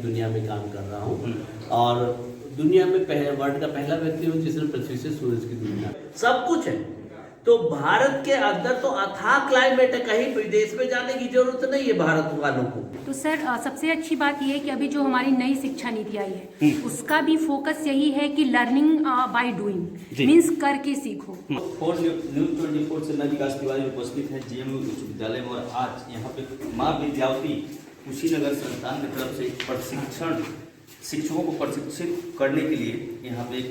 दुनिया में काम कर रहा हूँ और दुनिया में वर्ल्ड का पहला व्यक्ति हूँ जिसने पृथ्वी से सूरज की दुनिया सब कुछ है। तो भारत के अंदर तो अथाह क्लाइमेट है, कहीं विदेश में जाने की जरूरत नहीं है भारत वालों को। तो सर सबसे अच्छी बात यह है कि अभी जो हमारी नई शिक्षा नीति आई है उसका भी फोकस यही है कि लर्निंग बाय डूइंग मींस करके सीखो। न्यूज़ 24 से मैं विकास तिवारी उपस्थित है जेएमयू उच्च विद्यालय में और आज यहाँ पे माँ विद्यावती कुशीनगर संस्थान की तरफ से प्रशिक्षण शिक्षकों को प्रशिक्षित करने के लिए यहाँ पे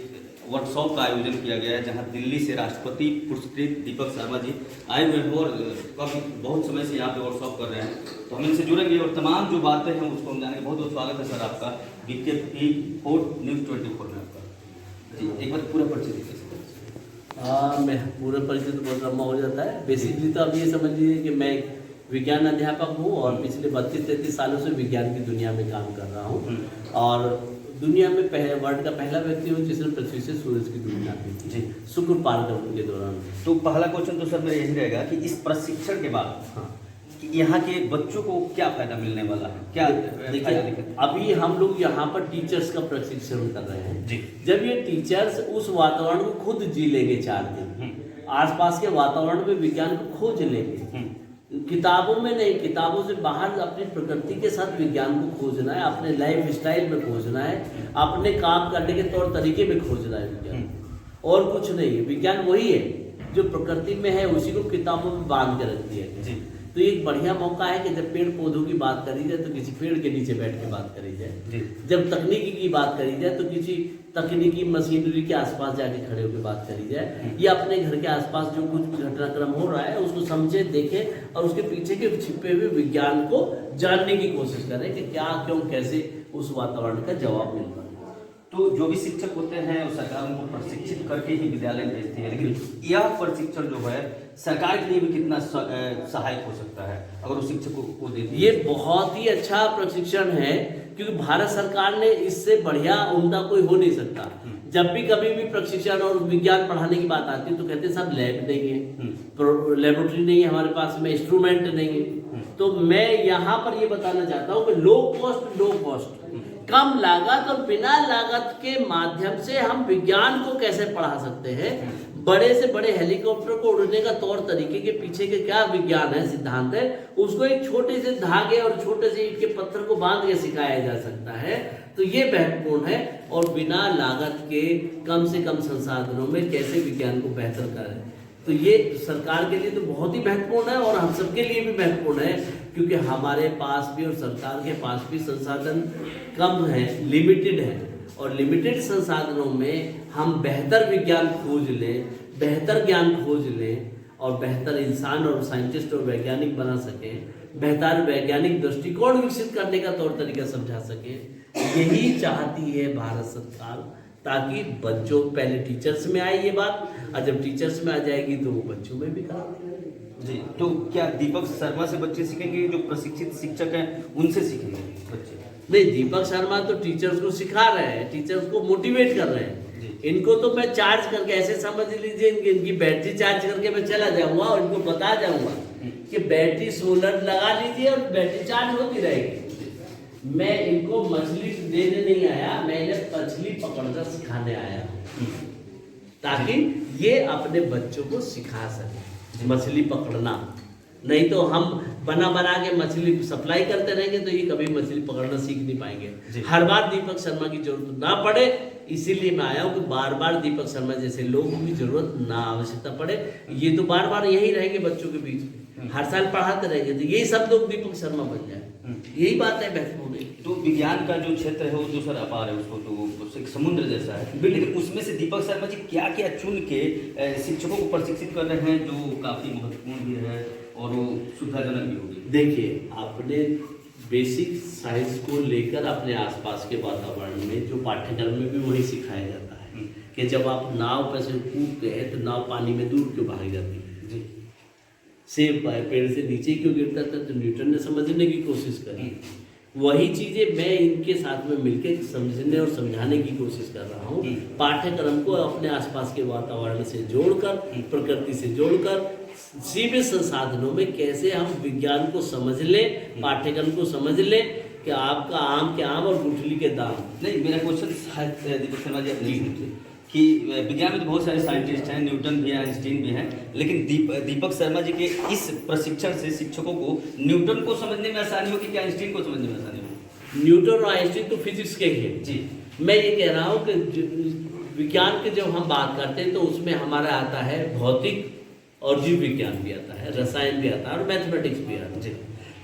वर्कशॉप का आयोजन किया गया है, जहां दिल्ली से राष्ट्रपति पुरस्कृत दीपक शर्मा जी आए हुए हैं और काफ़ी बहुत समय से यहाँ पे वर्कशॉप कर रहे हैं। तो हम इनसे जुड़ेंगे और तमाम जो बातें हैं उसको हम जानेंगे। बहुत बहुत स्वागत है सर आपका न्यूज़ 24 में आपका जी। एक बार पूरा परिचय दीजिए। मैं पूरा परिचय तो बहुत लंबा हो जाता है। बेसिकली तो आप ये समझ लीजिए कि मैं विज्ञान अध्यापक हूँ और पिछले 32-33 सालों से विज्ञान की दुनिया में काम कर रहा हूँ और दुनिया में वर्ल्ड का पहला व्यक्ति हूँ जिसने पृथ्वी से सूरज की दूरी नापी थी जी शुक्र पारगमन के दौरान। तो पहला क्वेश्चन तो सर मेरा यही रहेगा कि इस प्रशिक्षण के बाद कि यहाँ के बच्चों को क्या फायदा मिलने वाला है, क्या देखिए अभी हम लोग यहाँ पर टीचर्स का प्रशिक्षण कर रहे हैं जी। जब ये टीचर्स उस वातावरण को खुद जी लेंगे 4 दिन आसपास के वातावरण में विज्ञान को खोज लेंगे, किताबों में नहीं, किताबों से बाहर अपनी प्रकृति के साथ विज्ञान को खोजना है, अपने लाइफ स्टाइल में खोजना है, अपने काम करने के तौर तरीके में खोजना है विज्ञान और कुछ नहीं है। विज्ञान वही है जो प्रकृति में है, उसी को किताबों में बांध के रख दिया है। तो एक बढ़िया मौका है कि जब पेड़ पौधों की बात करी जाए तो किसी पेड़ के नीचे बैठ के बात करी जाए, जब तकनीकी की बात करी जाए तो किसी तकनीकी मशीनरी के आसपास जाके खड़े होकर बात करी जाए, या अपने घर के आसपास जो कुछ भी घटनाक्रम हो रहा है उसको समझे, देखे और उसके पीछे के छिपे हुए विज्ञान को जानने की कोशिश करें कि क्या क्यों कैसे उस वातावरण का जवाब मिल रहा है। तो जो भी शिक्षक होते हैं वो सरकार उनको प्रशिक्षित करके ही विद्यालय भेजती है, लेकिन यह प्रशिक्षण जो है सरकार के लिए भी कितना सहायक हो सकता है अगर उस शिक्षक को देती है? ये बहुत ही अच्छा प्रशिक्षण है क्योंकि भारत सरकार ने इससे बढ़िया उम्दा कोई हो नहीं सकता। जब भी कभी भी प्रशिक्षण और विज्ञान पढ़ाने की बात आती है तो कहते हैं सब लैब नहीं है, लेबोरेटरी नहीं है हमारे पास में, इंस्ट्रूमेंट नहीं है। तो मैं यहाँ पर ये बताना चाहता हूँ कि लो कॉस्ट कम लागत और बिना लागत के माध्यम से हम विज्ञान को कैसे पढ़ा सकते हैं। बड़े से बड़े हेलीकॉप्टर को उड़ने का तौर तरीके के पीछे के क्या विज्ञान है, सिद्धांत है, उसको एक छोटे से धागे और छोटे से ईंट के पत्थर को बांध के सिखाया जा सकता है। तो ये महत्वपूर्ण है और बिना लागत के कम से कम संसाधनों में कैसे विज्ञान को बेहतर करें, तो ये सरकार के लिए तो बहुत ही महत्वपूर्ण है और हम सबके लिए भी महत्वपूर्ण है क्योंकि हमारे पास भी और सरकार के पास भी संसाधन कम है, लिमिटेड है और लिमिटेड संसाधनों में हम बेहतर विज्ञान खोज लें, बेहतर ज्ञान खोज लें और बेहतर इंसान और साइंटिस्ट और वैज्ञानिक बना सकें, बेहतर वैज्ञानिक दृष्टिकोण विकसित करने का तौर तरीका समझा सकें, यही चाहती है भारत सरकार, ताकि बच्चों पहले टीचर्स में आए ये बात और जब टीचर्स में आ जाएगी तो वो बच्चों में भी कराती है जी। तो क्या दीपक शर्मा से बच्चे सीखेंगे, जो प्रशिक्षित शिक्षक हैं उनसे सीखेंगे बच्चे? नहीं, दीपक शर्मा तो टीचर्स को सिखा रहे हैं, टीचर्स को मोटिवेट कर रहे हैं। इनको तो मैं चार्ज करके ऐसे समझ लीजिए इनकी बैटरी चार्ज करके मैं चला जाऊंगा और इनको बता जाऊंगा कि बैटरी सोलर लगा लीजिए और बैटरी चार्ज होती रहेगी। मैं इनको मछली देने नहीं आया, मैं इन्हें मछली पकड़ना सिखाने आया ताकि ये अपने बच्चों को सिखा सके मछली पकड़ना। नहीं तो हम बना के मछली सप्लाई करते रहेंगे तो ये कभी मछली पकड़ना सीख नहीं पाएंगे। हर बार दीपक शर्मा की जरूरत ना पड़े, इसीलिए मैं आया हूँ कि बार बार दीपक शर्मा जैसे लोगों की जरूरत ना आवश्यकता पड़े। ये तो बार बार यही रहेंगे बच्चों के बीच में, हर साल पढ़ाते रहेंगे तो यही सब लोग दीपक शर्मा बन जाए, यही बात है महत्वपूर्ण। तो विज्ञान का जो क्षेत्र है वो तो सर अपार है, उसको तो एक समुद्र जैसा है, लेकिन उसमें से दीपक शर्मा जी क्या क्या चुन के शिक्षकों को प्रशिक्षित कर रहे हैं जो काफी महत्वपूर्ण भी है और वो सुविधाजनक भी होगी? देखिए, आपने बेसिक साइंस को लेकर अपने आसपास के वातावरण में जो पाठ्यक्रम में भी वही सिखाया जाता है कि जब आप नाव पर से कूदते हैं तो नाव पानी में दूर क्यों भाग जाती है जी। सेब पेड़ से नीचे क्यों गिरता था तो न्यूटन ने समझने की कोशिश करी। वही चीजें मैं इनके साथ में मिलकर समझने और समझाने की कोशिश कर रहा हूँ। पाठ्यक्रम को अपने आसपास के वातावरण से जोड़कर, प्रकृति से जोड़कर, सीमित संसाधनों में कैसे हम विज्ञान को समझ लें, पाठ्यक्रम को समझ लें कि आपका आम के आम और गुठली के दाम। नहीं, मेरा क्वेश्चन शायद दीपक शर्मा जी आप नहीं समझे कि विज्ञान में तो बहुत सारे साइंटिस्ट हैं, न्यूटन भी हैं, आइंस्टीन भी हैं, लेकिन दीपक शर्मा जी के इस प्रशिक्षण से शिक्षकों को न्यूटन को समझने में आसानी होगी कि आइंस्टीन को समझने में आसानी होगी? न्यूटन और आइंस्टीन तो फिजिक्स के हैं जी। मैं ये कह रहा हूँ कि विज्ञान के जब हम बात करते हैं तो उसमें हमारा आता है भौतिक और जीव विज्ञान भी आता है, रसायन भी आता है और मैथमेटिक्स भी आता है।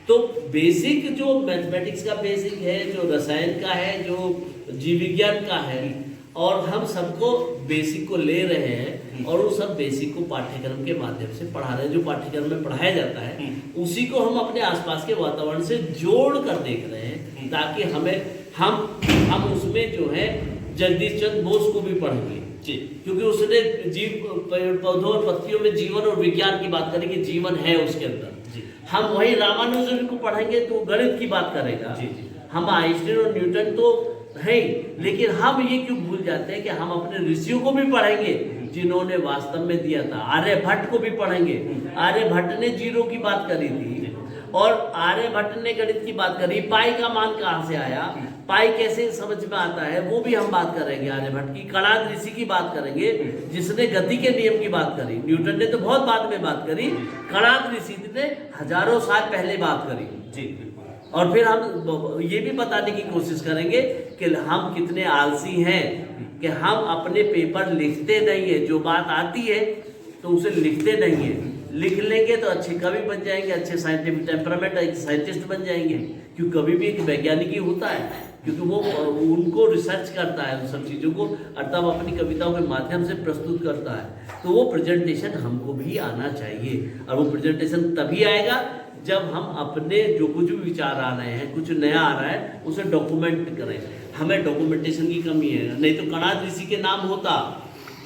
तो बेसिक जो मैथमेटिक्स का बेसिक है, जो रसायन का है, जो जीव विज्ञान का है, और हम सबको बेसिक को ले रहे हैं और वो सब बेसिक को पाठ्यक्रम के माध्यम से पढ़ा रहे हैं। जो पाठ्यक्रम में पढ़ाया जाता है उसी को हम अपने आसपास के वातावरण से जोड़ कर देख रहे हैं, ताकि हम उसमें जो है जगदीश चंद्र बोस को भी पढ़ेंगे जी, क्योंकि उसने जीव पौधों और पत्तियों में जीवन और विज्ञान की बात करें कि जीवन है उसके अंदर। हम वही रामानुजन को पढ़ेंगे तो गणित की बात करेगा। हम आइंस्टीन और न्यूटन तो है, लेकिन हम ये क्यों भूल जाते हैं कि हम अपने ऋषियों को भी पढ़ेंगे जिन्होंने वास्तव में दिया था। आर्यभट्ट को भी पढ़ेंगे। आर्यभट्ट ने जीरो की बात करी थी और आर्यभट्ट ने गणित की बात करी। पाई का मान कहाँ से आया, पाई कैसे समझ में आता है, वो भी हम बात करेंगे। आर्यभट्ट की कणाद ऋषि की बात करेंगे जिसने गति के नियम की बात करी। न्यूटन ने तो बहुत बाद में बात करी, कणाद ऋषि ने हजारों साल पहले बात करी जी। और फिर हम ये भी बताने की कोशिश करेंगे कि हम कितने आलसी हैं कि हम अपने पेपर लिखते नहीं है। जो बात आती है तो उसे लिखते नहीं है। लिख लेंगे तो अच्छे कवि बन जाएंगे, अच्छे साइंटिफिक टेम्परामेंट एक साइंटिस्ट बन जाएंगे, क्योंकि कवि भी एक वैज्ञानिक ही होता है, क्योंकि वो उनको रिसर्च करता है उन सब चीज़ों को और तब अपनी कविताओं के माध्यम से प्रस्तुत करता है। तो वो प्रेजेंटेशन हमको भी आना चाहिए और वो प्रेजेंटेशन तभी आएगा जब हम अपने जो कुछ भी विचार आ रहे हैं, कुछ नया आ रहा है, उसे डॉक्यूमेंट करें। हमें डॉक्यूमेंटेशन की कमी है, नहीं तो कणाद ऋषि के नाम होता।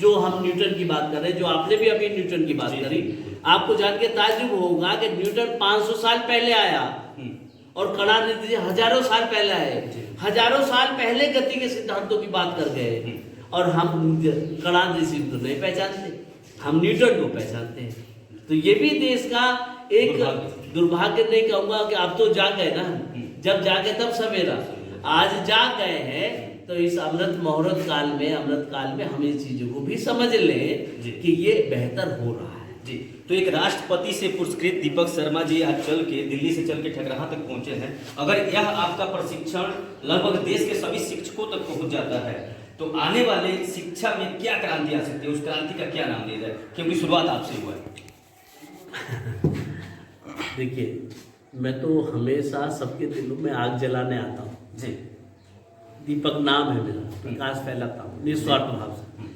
जो हम न्यूटन की बात कर रहे हैं, जो आपने भी अभी न्यूटन की बात करी, आपको जान के ताज्जुब होगा कि न्यूटन 500 साल पहले आया और कणाद ऋषि हजारों साल पहले आए। हजारों साल पहले गति के सिद्धांतों की बात कर गए और हम कणाद ऋषि को नहीं पहचानते, हम न्यूटन को पहचानते हैं। तो ये भी देश का एक दुर्भाग्य नहीं कहूंगा कि आप तो जाग गए ना, जब जागे तब सवेरा। आज जाग गए हैं तो इस अमृत काल में हम इस चीजों को भी समझ लें कि ये बेहतर हो रहा है जी। तो एक राष्ट्रपति से पुरस्कृत दीपक शर्मा जी आज दिल्ली से चल के ठकराहा तक पहुंचे हैं। अगर यह आपका प्रशिक्षण लगभग देश के सभी शिक्षकों तक पहुंच जाता है तो आने वाले शिक्षा में क्या क्रांति आ सकती है, उस क्रांति का क्या नाम दिया जाए, क्योंकि शुरुआत आपसे हुआ है। देखिए, मैं तो हमेशा सबके दिलों में आग जलाने आता हूँ जी। दीपक नाम है मेरा, प्रकाश फैलाता हूँ निस्वार्थ भाव से।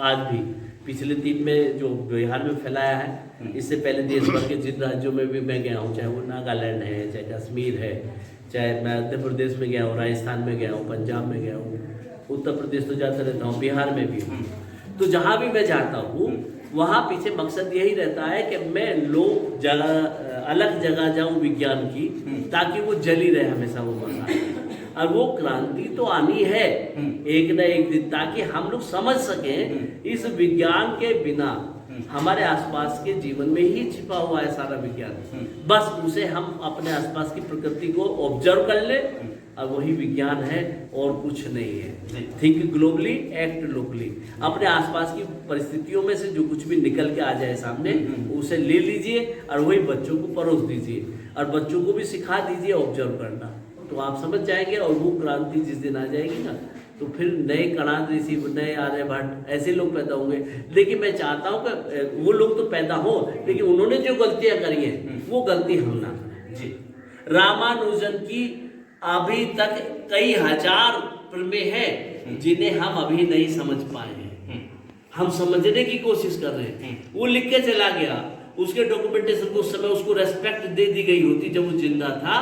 आज भी पिछले 3 में जो बिहार में फैलाया है, इससे पहले देश भर के जिन राज्यों में भी मैं गया हूँ, चाहे वो नागालैंड है, चाहे कश्मीर है, चाहे मैं मध्य प्रदेश में गया हूँ, राजस्थान में गया हूँ, पंजाब में गया हूँ, उत्तर प्रदेश तो जाता रहता हूँ, बिहार में भी हूँ। तो जहाँ भी मैं जाता हूँ वहाँ पीछे मकसद यही रहता है कि मैं लोग अलग जगह जाऊँ विज्ञान की, ताकि वो जली रहे हमेशा वो मसाला। और वो क्रांति तो आनी है एक न एक दिन, ताकि हम लोग समझ सकें इस विज्ञान के बिना हमारे आसपास के जीवन में ही छिपा हुआ है सारा विज्ञान। बस उसे हम अपने आसपास की प्रकृति को ऑब्जर्व कर ले और वही विज्ञान है और कुछ नहीं है। Think globally, act locally. अपने आसपास की परिस्थितियों में से जो कुछ भी निकल के आ जाए सामने, उसे ले लीजिए और वही बच्चों को परोस दीजिए और बच्चों को भी सिखा दीजिए ऑब्जर्व करना। तो आप समझ जाएंगे और वो क्रांति जिस दिन आ जाएगी ना, तो फिर नए कणाद ऋषि, नए आर्यभट्ट, ऐसे लोग पैदा होंगे। लेकिन मैं चाहता हूँ कि वो लोग तो पैदा हो, लेकिन उन्होंने जो गलतियाँ करी हैं वो गलती हम ना करें जी। रामानुजन की अभी तक कई हजार प्रमेय हैं जिन्हें हम अभी नहीं समझ पाए हैं। हम समझने की कोशिश कर रहे हैं। वो लिख के चला गया, उसके डॉक्यूमेंटेशन को उस समय उसको रेस्पेक्ट दे दी गई होती जब वो जिंदा था,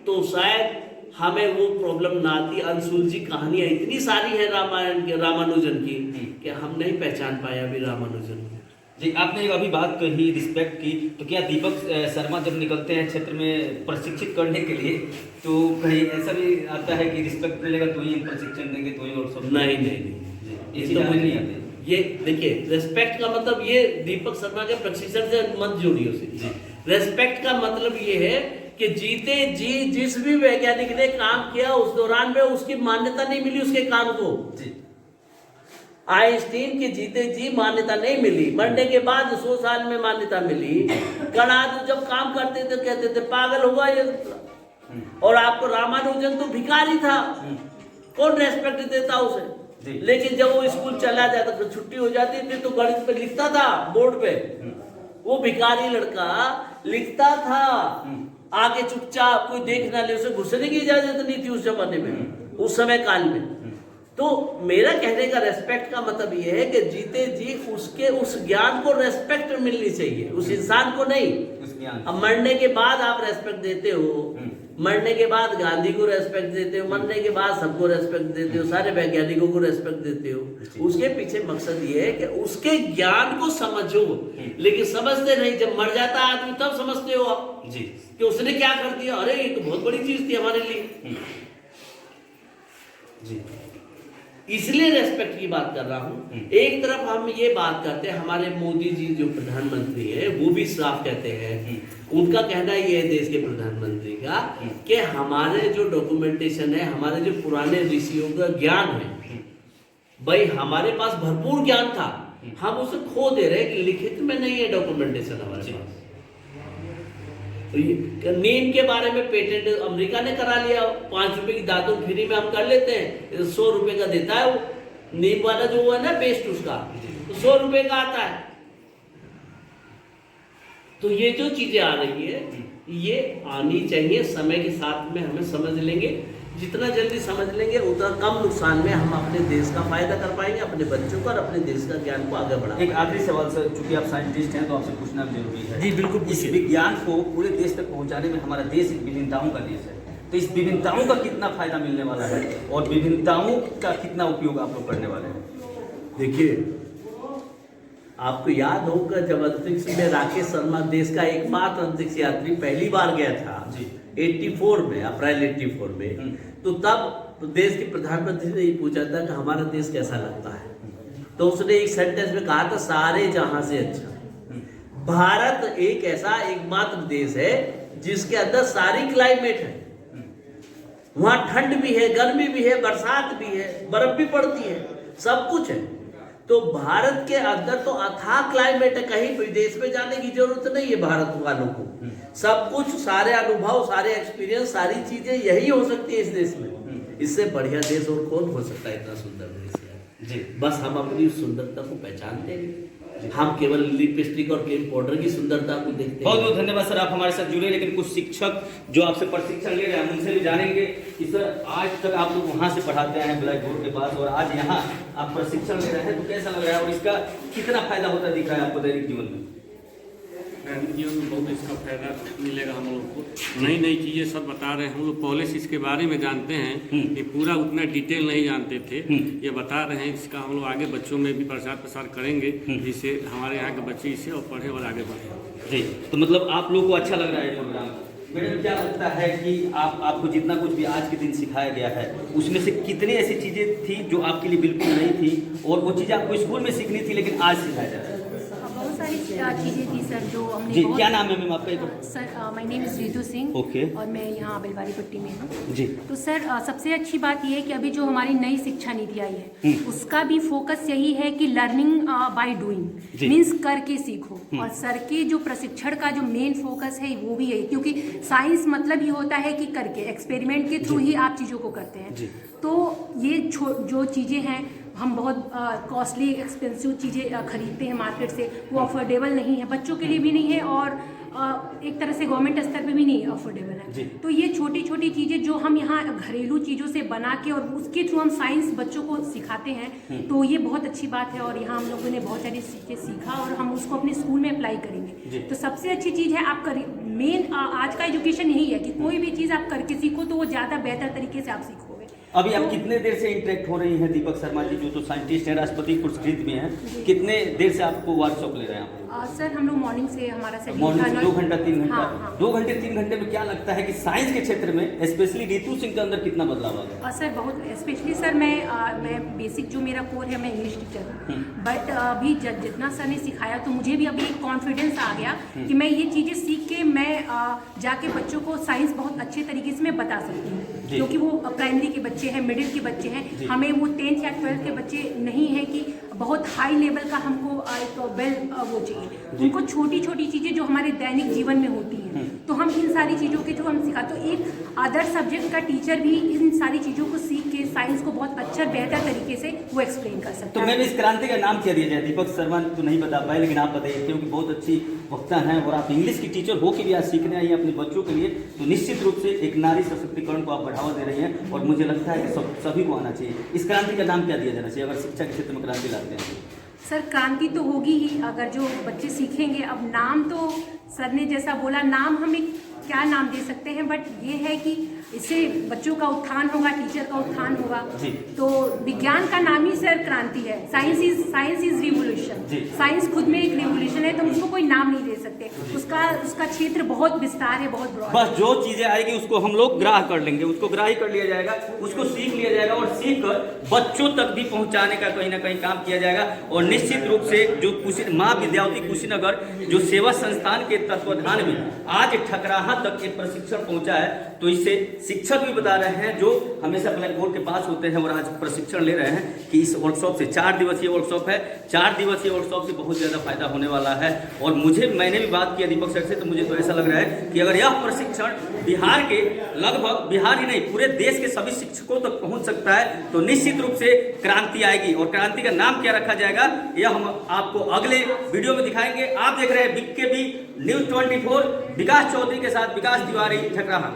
तो शायद हमें वो प्रॉब्लम ना आती। अनसुलझी कहानियां इतनी सारी है रामायण के, रामानुजन की, कि हम नहीं पहचान पाए अभी रामानुजन को। जी, आपने अभी बात कही रिस्पेक्ट की, तो क्या दीपक शर्मा जब निकलते हैं क्षेत्र में प्रशिक्षित करने के लिए, तो कहीं ऐसा भी आता है कि रिस्पेक्ट मिलेगा तो ही प्रशिक्षण देंगे तो ही और सब? नहीं, ये तो मुझे नहीं आती। ये देखिए, रेस्पेक्ट का मतलब ये दीपक शर्मा के प्रशिक्षण से मत जोड़िए उसे। रेस्पेक्ट का मतलब ये है कि जीते जी जिस भी वैज्ञानिक ने काम किया उस दौरान में उसकी मान्यता नहीं मिली उसके काम को। जी आइंस्टीन के जीते जी मान्यता नहीं मिली, मरने के बाद 100 साल में मान्यता मिली। कणादु जब काम करते थे कहते थे पागल हुआ ये। और आपको रामानुजन तो भिखारी था, कौन रेस्पेक्ट देता उसे। लेकिन जब वो स्कूल चला जाता तो छुट्टी हो जाती थी तो गणित पे लिखता था बोर्ड पे, वो भिखारी लड़का लिखता था, आगे चुपचाप कोई देख ना ले, उसे घुसने की इजाजत नहीं थी उस जमाने में, उस समय काल में। तो मेरा कहने का रेस्पेक्ट का मतलब ये है कि जीते जी उसके उस ज्ञान को रेस्पेक्ट मिलनी चाहिए, उस इंसान को नहीं। अब मरने के बाद आप रेस्पेक्ट देते हो, मरने के बाद गांधी को रेस्पेक्ट देते हो, मरने के बाद सबको रेस्पेक्ट देते हो, सारे वैज्ञानिकों को रेस्पेक्ट देते हो। उसके पीछे मकसद ये है कि उसके ज्ञान को समझो, लेकिन समझते नहीं। जब मर जाता है आदमी तब समझते हो आप जी कि उसने क्या कर दिया, अरे ये तो बहुत बड़ी चीज थी हमारे लिए। जी इसलिए रेस्पेक्ट की बात कर रहा हूं। एक तरफ हम ये बात करते हैं, हमारे मोदी जी जो प्रधानमंत्री है वो भी साफ कहते हैं, उनका कहना ये है देश के प्रधानमंत्री का कि हमारे जो डॉक्यूमेंटेशन है, हमारे जो पुराने ऋषियों का ज्ञान है, भाई हमारे पास भरपूर ज्ञान था, हम उसे खो दे रहे हैं कि लिखित में नहीं है डॉक्यूमेंटेशन हमारे पास। नीम के बारे में पेटेंट अमेरिका ने करा लिया, 5 रुपए की दातुन फ्री में हम कर लेते हैं, 100 रुपए का देता है वो नीम वाला जो है ना पेस्ट उसका, तो 100 रुपए का आता है। तो ये जो चीजें आ रही है ये आनी चाहिए, समय के साथ में हमें समझ लेंगे, जितना जल्दी समझ लेंगे उतना कम नुकसान में हम अपने देश का फायदा कर पाएंगे, अपने बच्चों का और अपने देश का ज्ञान को आगे बढ़ा। एक आखिरी सवाल सर, चूंकि आप साइंटिस्ट हैं तो आपसे पूछना जरूरी है। जी बिल्कुल। इस विज्ञान को पूरे देश तक पहुंचाने में हमारा देश एक विभिन्नताओं का देश है, तो इस विभिन्नताओं का कितना फायदा मिलने वाला है और विभिन्नताओं का कितना उपयोग आप लोग करने वाले हैं? देखिए, आपको याद होगा जब अंतरिक्ष में राकेश शर्मा देश का एकमात्र अंतरिक्ष यात्री पहली बार गया था जी 84 में, अप्रैल 84 में, तो तब देश के प्रधानमंत्री ने ये पूछा था कि हमारा देश कैसा लगता है, तो उसने एक सेंटेंस में कहा था सारे जहां से अच्छा। भारत एक ऐसा एकमात्र देश है जिसके अंदर सारी क्लाइमेट है, वहां ठंड भी है, गर्मी भी है, बरसात भी है, बर्फ भी पड़ती है, सब कुछ है। तो भारत के अंदर तो अथाह क्लाइमेट है, कहीं विदेश में जाने की जरूरत नहीं है भारत वालों को। सब कुछ, सारे अनुभव, सारे एक्सपीरियंस, सारी चीजें यही हो सकती है इस देश में। इससे बढ़िया देश और कौन हो सकता है, इतना सुंदर देश है जी। बस हम अपनी सुंदरता को पहचानते हैं, हम केवल लिपस्टिक और क्रीम पाउडर की सुंदरता को देखते हैं। बहुत बहुत धन्यवाद सर, आप हमारे साथ जुड़े। लेकिन कुछ शिक्षक जो आपसे प्रशिक्षण ले रहे हैं उनसे भी जानेंगे कि सर आज तक आप लोग वहाँ से पढ़ाते हैं ब्लैक बोर्ड के पास और आज यहाँ आप प्रशिक्षण ले रहे हैं, तो कैसा लग रहा है और इसका कितना फायदा होता दिख रहा है आपको दैनिक जीवन में? दैनिक जीवन में बहुत इसका फायदा मिलेगा हम लोग को, नई नई चीज़ें सब बता रहे हैं। हम लोग पहले से इसके बारे में जानते हैं, ये पूरा उतना डिटेल नहीं जानते थे, ये बता रहे हैं। इसका हम लोग आगे बच्चों में भी प्रचार प्रसार करेंगे, जिससे हमारे यहाँ के बच्चे इसे और पढ़े और आगे बढ़े जी। तो मतलब आप लोगों को अच्छा लग रहा है प्रोग्राम? मैडम क्या लगता है कि आपको जितना कुछ भी आज के दिन सिखाया गया है उसमें से कितनी ऐसी चीज़ें थी जो आपके लिए बिल्कुल नहीं थी और वो चीज़ें आपको स्कूल में सीखनी थी लेकिन आज सिखाया जा रहा है? बहुत सारी चीज़ें थी सर जो हमने जी। क्या नाम है मैम आपका? Sir my name is Ritu Singh. Okay. और मैं यहाँ बेलवारी पट्टी में हूँ जी। तो सर सबसे अच्छी बात यह है कि अभी जो हमारी नई शिक्षा नीति आई है उसका भी फोकस यही है कि लर्निंग बाय डूइंग, मीन्स करके सीखो। और सर के जो प्रशिक्षण का जो मेन फोकस है वो भी यही, क्योंकि साइंस मतलब ही होता है कि करके, एक्सपेरिमेंट के थ्रू ही आप चीज़ों को करते हैं। तो ये जो चीज़ें हैं हम बहुत कॉस्टली एक्सपेंसिव चीज़ें खरीदते हैं मार्केट से, वो अफोर्डेबल नहीं है, बच्चों के लिए भी नहीं है और एक तरह से गवर्नमेंट स्तर पे भी नहीं अफोर्डेबल है। तो ये छोटी छोटी चीज़ें जो हम यहाँ घरेलू चीज़ों से बना के और उसके थ्रू हम साइंस बच्चों को सिखाते हैं, तो ये बहुत अच्छी बात है। और यहाँ हम लोगों ने बहुत सारी चीज़ें सीखा और हम उसको अपने स्कूल में अप्लाई करेंगे। तो सबसे अच्छी चीज़ है आप मेन आज का एजुकेशन यही है कि कोई भी चीज़ आप करके सीखो तो वो ज़्यादा बेहतर तरीके से आप सीखोगे। अभी आप कितने देर से इंटरेक्ट हो रही हैं दीपक शर्मा जी, जो तो साइंटिस्ट हैं, राष्ट्रपति पुरस्कृत में हैं, कितने देर से आपको वर्कशॉप ले रहे हैं आप? सर हम लोग मॉर्निंग से हमारा शेड्यूल मॉर्निंग से 2 घंटा 3 घंटा। हाँ, हाँ। 2 घंटे 3 घंटे में क्या लगता है कि साइंस के क्षेत्र में स्पेशली रितु सिंह के अंदर कितना बदलाव आ गया? और सर बहुत स्पेशली सर मैं बेसिक जो मेरा कोर है मैं इंग्लिश टीचर हूँ, बट अभी जितना सर ने सिखाया तो मुझे भी अभी एक कॉन्फिडेंस आ गया कि मैं ये चीज़ें सीख के मैं जाके बच्चों को साइंस बहुत अच्छे तरीके से मैं बता सकती हूँ, क्योंकि वो प्राइमरी के बच्चे हैं, मिडिल के बच्चे हैं, हमें वो 10th या 12th के बच्चे नहीं है कि बहुत हाई लेवल का हमको एक वेल वो चाहिए, उनको छोटी छोटी चीज़ें जो हमारे दैनिक जीवन में होती हैं, तो हम इन सारी चीज़ों के थ्रू हम सिखाते, तो एक अदर सब्जेक्ट का टीचर भी इन सारी चीज़ों को सीख के साइंस को बहुत अच्छा बेहतर तरीके से वो एक्सप्लेन कर सकता तो है। मैम इस क्रांति का नाम क्या दिया जाए? दीपक शर्मा तो नहीं बता पाए, लेकिन आप बताइए, क्योंकि बहुत अच्छी वक्ता हैं और आप इंग्लिश की टीचर हो के भी आज सीखने आई हैं अपने बच्चों के लिए, तो निश्चित रूप से एक नारी सशक्तिकरण को आप बढ़ावा दे रही हैं और मुझे लगता है कि सभी को आना चाहिए। इस क्रांति का नाम क्या दिया जाना चाहिए अगर शिक्षा के क्षेत्र में क्रांति लाते हैं? सर क्रांति तो होगी ही अगर जो बच्चे सीखेंगे। अब नाम तो सर ने जैसा बोला, नाम हम एक क्या नाम दे सकते हैं, बट ये है कि इससे बच्चों का उत्थान होगा, टीचर का उत्थान होगा। तो विज्ञान का नाम ही सर क्रांति है। Science is revolution. साइंस खुद में एक रिवोल्यूशन है, तो उसको कोई नाम नहीं दे सकते। उसका क्षेत्र बहुत विस्तार है, बहुत ब्रॉड। बस जो चीजें आएगी उसको हम लोग ग्राह कर लेंगे, उसको ग्राही कर लिया जाएगा, उसको सीख लिया जाएगा और सीख कर बच्चों तक भी पहुंचाने का कहीं ना कहीं काम किया जाएगा। और निश्चित रूप से जो माँ विद्यावती कुशीनगर जो सेवा संस्थान के तत्वाधान में आज ठकराहा तक ये प्रशिक्षण पहुंचा है, तो इससे शिक्षक भी बता रहे हैं जो हमेशा ब्लैक बोर्ड के पास होते हैं और आज प्रशिक्षण ले रहे हैं कि इस वर्कशॉप से 4 दिवसीय वर्कशॉप है, 4 दिवसीय वर्कशॉप से बहुत ज़्यादा फायदा होने वाला है। और मैंने भी बात किया दीपक सर से, तो मुझे तो ऐसा लग रहा है कि अगर यह प्रशिक्षण बिहार के लगभग, बिहार ही नहीं पूरे देश के सभी शिक्षकों तक पहुंच सकता है, तो निश्चित रूप से क्रांति आएगी। और क्रांति का नाम क्या रखा जाएगा यह हम आपको अगले वीडियो में दिखाएंगे। आप देख रहे हैं BKB News 24, विकास चौधरी के साथ विकास तिवारी, ठकराहा।